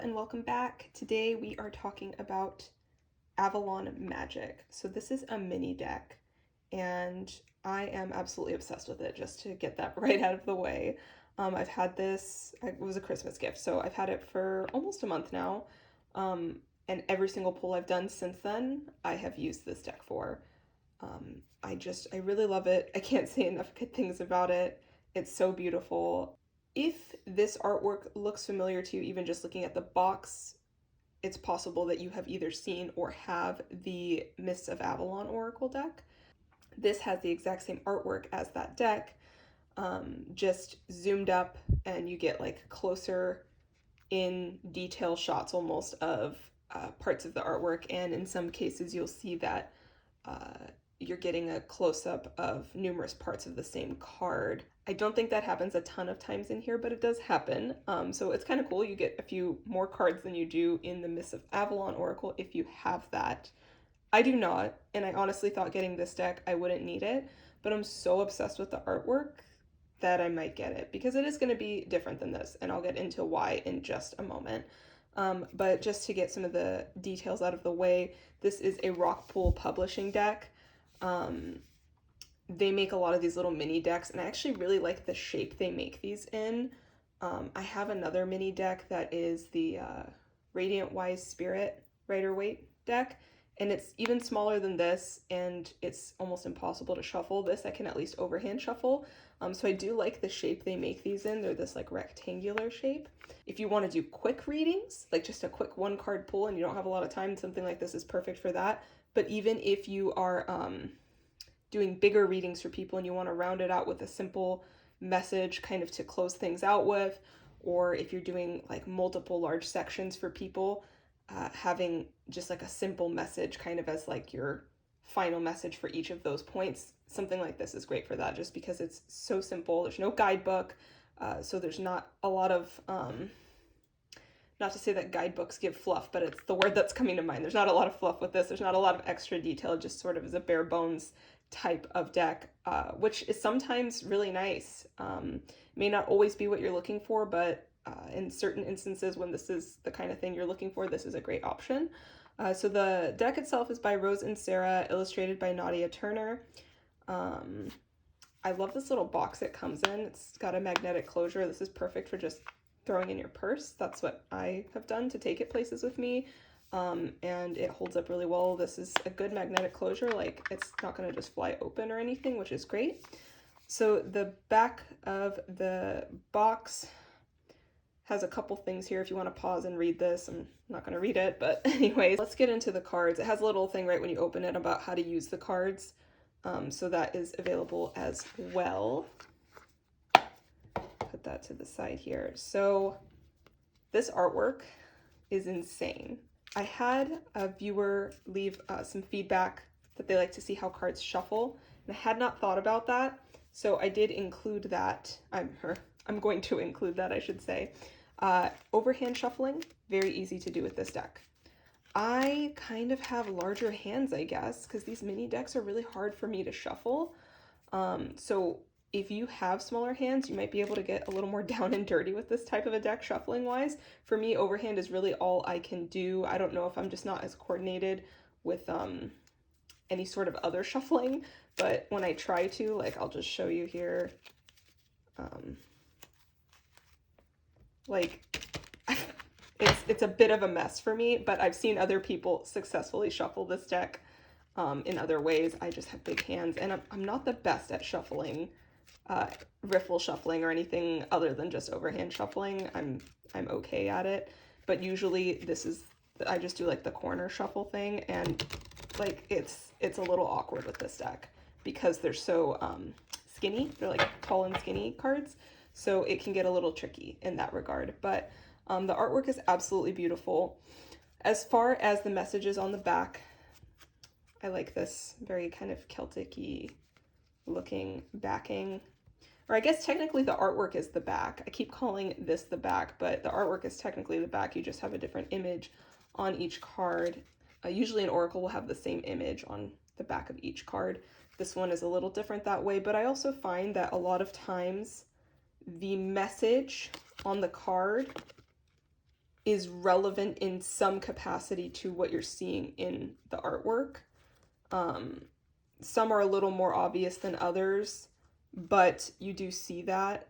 and welcome back. Today we are talking about Avalon Magic. So this is a mini deck and I am absolutely obsessed with it, just to get that right out of the way. I've had this, it was a Christmas gift, so I've had it for almost a month now. And every single pull I've done since then, I have used this deck for. I really love it. I can't say enough good things about it. It's so beautiful. If this artwork looks familiar to you, even just looking at the box, it's possible that you have either seen or have the Mists of Avalon Oracle deck. This has the exact same artwork as that deck, just zoomed up, and you get like closer in detail shots almost of parts of the artwork, and in some cases you'll see that you're getting a close-up of numerous parts of the same card. I don't think that happens a ton of times in here, but it does happen. So it's kind of cool. You get a few more cards than you do in the Mists of Avalon Oracle if you have that. I do not, and I honestly thought getting this deck I wouldn't need it, but I'm so obsessed with the artwork that I might get it, because it is going to be different than this, and I'll get into why in just a moment. But just to get some of the details out of the way, this is a Rockpool publishing deck. They make a lot of these little mini decks, and I actually really like the shape they make these in. I have another mini deck that is the Radiant Wise Spirit Rider-Waite deck, and it's even smaller than this, and it's almost impossible to shuffle. This I can at least overhand shuffle. So I do like the shape they make these in. They're this like rectangular shape. If you want to do quick readings, like just a quick one card pull and you don't have a lot of time, something like this is perfect for that. But even if you are doing bigger readings for people and you want to round it out with a simple message kind of to close things out with, or if you're doing like multiple large sections for people, having just like a simple message kind of as like your final message for each of those points, something like this is great for that, just because it's so simple. There's no guidebook, so there's not a lot of not to say that guidebooks give fluff, but it's the word that's coming to mind. There's not a lot of fluff with this. There's not a lot of extra detail, just sort of as a bare bones type of deck, which is sometimes really nice. May not always be what you're looking for, but in certain instances when this is the kind of thing you're looking for, this is a great option. So the deck itself is by Rose Inserra, illustrated by Nadia Turner. I love this little box it comes in. It's got a magnetic closure. This is perfect for just throwing in your purse. That's what I have done to take it places with me. And it holds up really well. This is a good magnetic closure. Like, it's not going to just fly open or anything, which is great. So the back of the box has a couple things here if you want to pause and read this. I'm not going to read it, but anyways, let's get into the cards. It has a little thing right when you open it about how to use the cards. So that is available as well. Put that to the side here. So this artwork is insane. I had a viewer leave some feedback that they like to see how cards shuffle, and I had not thought about that, so I did include that. I'm going to include that, I should say. Overhand shuffling, very easy to do with this deck. I kind of have larger hands, I guess, because these mini decks are really hard for me to shuffle. So if you have smaller hands, you might be able to get a little more down and dirty with this type of a deck shuffling wise. For me, overhand is really all I can do. I don't know if I'm just not as coordinated with any sort of other shuffling, but when I try to, like, I'll just show you here. Like, it's a bit of a mess for me, but I've seen other people successfully shuffle this deck in other ways. I just have big hands, and I'm not the best at shuffling, riffle shuffling or anything other than just overhand shuffling. I'm okay at it, but usually I just do like the corner shuffle thing, and like it's a little awkward with this deck because they're so skinny. They're like tall and skinny cards, so it can get a little tricky in that regard. But the artwork is absolutely beautiful. As far as the messages on the back, I like this very kind of Celtic-y looking backing. Or I guess technically the artwork is the back. I keep calling this the back, but the artwork is technically the back. You just have a different image on each card. Usually an Oracle will have the same image on the back of each card. This one is a little different that way, but I also find that a lot of times the message on the card is relevant in some capacity to what you're seeing in the artwork. Some are a little more obvious than others, but you do see that.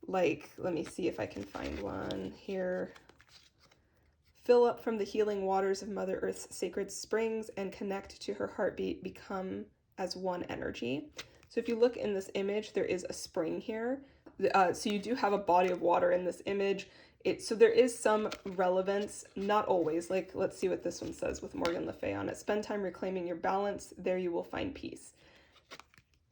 Like, let me see if I can find one here. Fill up from the healing waters of Mother Earth's sacred springs and connect to her heartbeat, become as one energy. So if you look in this image, there is a spring here. So you do have a body of water in this image. So there is some relevance, not always. Like, let's see what this one says with Morgan Le Fay on it. Spend time reclaiming your balance. There you will find peace.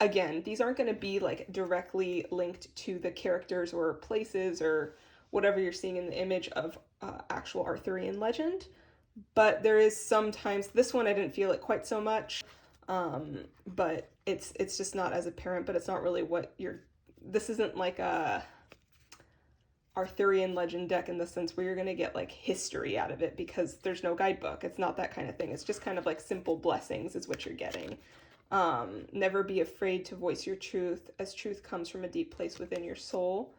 Again, these aren't going to be like directly linked to the characters or places or whatever you're seeing in the image of actual Arthurian legend. But there is sometimes, this one I didn't feel it quite so much, but it's just not as apparent, but it's not really what this isn't like a Arthurian legend deck in the sense where you're going to get like history out of it because there's no guidebook. It's not that kind of thing. It's just kind of like simple blessings is what you're getting. Never be afraid to voice your truth, as truth comes from a deep place within your soul.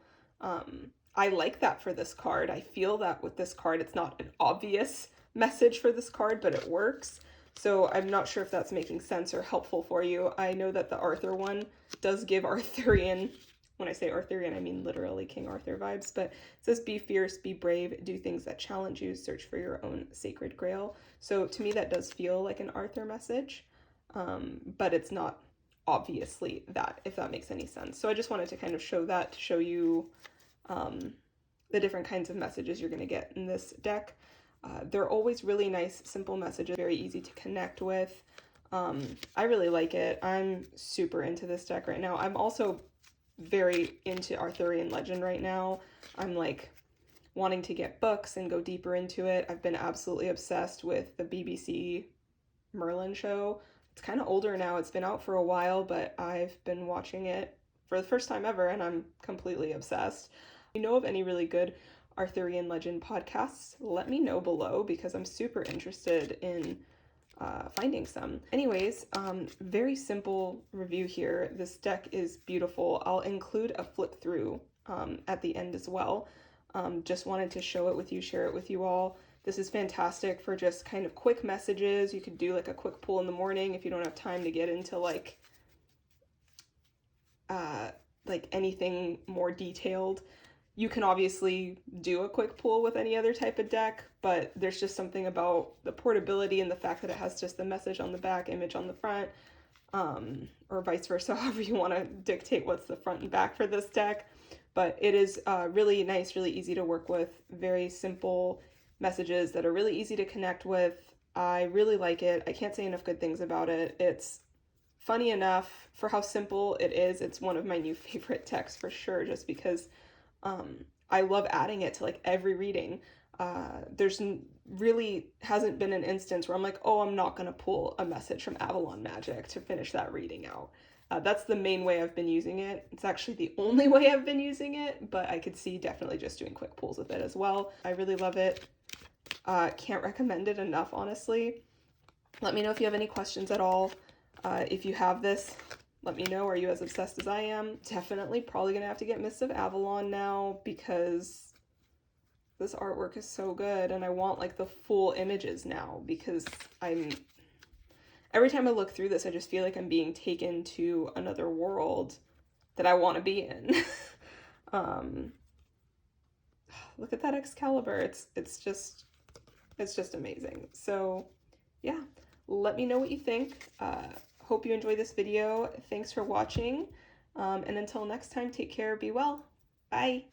I like that for this card. I feel that with this card. It's not an obvious message for this card, but it works. So I'm not sure if that's making sense or helpful for you. I know that the Arthur one does give Arthurian, when I say Arthurian, I mean literally King Arthur vibes, but it says be fierce, be brave, do things that challenge you, search for your own sacred grail. So to me, that does feel like an Arthur message, but it's not obviously that, if that makes any sense. So I just wanted to kind of show that, to show you the different kinds of messages you're going to get in this deck. They're always really nice, simple messages, very easy to connect with. I really like it. I'm super into this deck right now. I'm also very into Arthurian legend right now. I'm like wanting to get books and go deeper into it. I've been absolutely obsessed with the BBC Merlin show. It's kind of older now. It's been out for a while, but I've been watching it for the first time ever, and I'm completely obsessed. If you know of any really good Arthurian legend podcasts, let me know below because I'm super interested in finding some. Anyways, very simple review here. This deck is beautiful. I'll include a flip through at the end as well. Just wanted to show it with you, share it with you all. This is fantastic for just kind of quick messages. You could do like a quick pull in the morning if you don't have time to get into like anything more detailed. You can obviously do a quick pull with any other type of deck, but there's just something about the portability and the fact that it has just the message on the back, image on the front, or vice versa, however you want to dictate what's the front and back for this deck. But it is really nice, really easy to work with, very simple messages that are really easy to connect with. I really like it. I can't say enough good things about it. It's funny enough for how simple it is. It's one of my new favorite decks for sure, just because I love adding it to like every reading. There's really hasn't been an instance where I'm like, oh, I'm not going to pull a message from Avalon Magic to finish that reading out. That's the main way I've been using it. It's actually the only way I've been using it, but I could see definitely just doing quick pulls with it as well. I really love it. Can't recommend it enough, honestly. Let me know if you have any questions at all. If you have this, let me know. Are you as obsessed as I am? Definitely probably gonna have to get Mists of Avalon now because this artwork is so good and I want like the full images now because every time I look through this, I just feel like I'm being taken to another world that I want to be in. Look at that Excalibur. It's just amazing. So yeah, let me know what you think. Hope you enjoyed this video. Thanks for watching. And until next time, take care, be well. Bye.